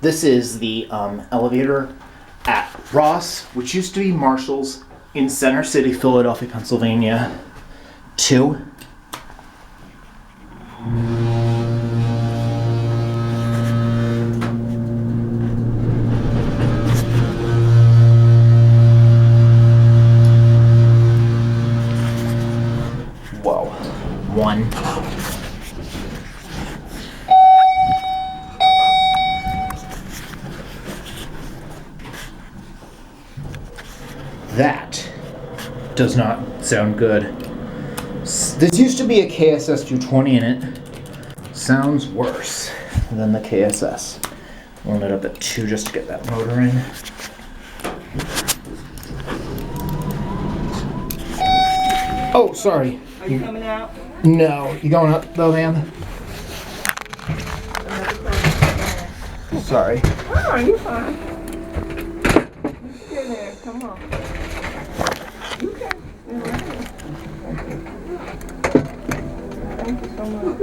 This is the elevator at Ross, which used to be Marshall's in Center City, Philadelphia, Pennsylvania. 2. Whoa. 1. That does not sound good. This used to be a KSS 220 in it. Sounds worse than the KSS. We'll end it up at 2 just to get that motor in. Oh, sorry. Are you coming out? No. You going up though, ma'am? Sorry. Oh, you're fine. Get there. Come on. You can. You're right. Thank you so much.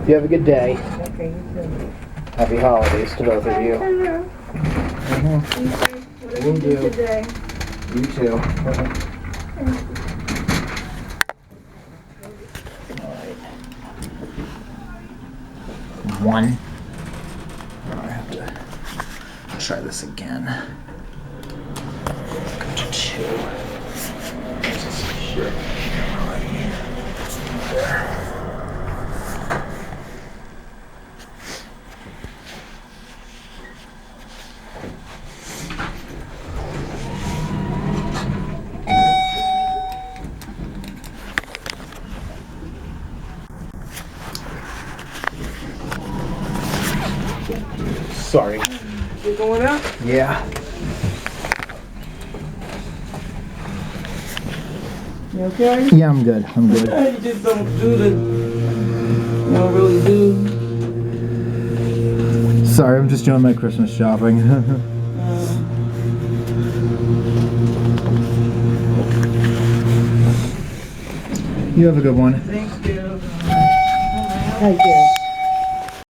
You have a good day. Okay, you too. Happy holidays to both of you. Hello. Mm-hmm. Will do. Today. You too. Alright. 1. I have to try this again. Go to 2. Here. There. Sorry. You going up? Yeah. You okay? Yeah, I'm good. I'm good. You just don't do the. You don't really do. Sorry, I'm just doing my Christmas shopping. You have a good one. Thank you. Thank you.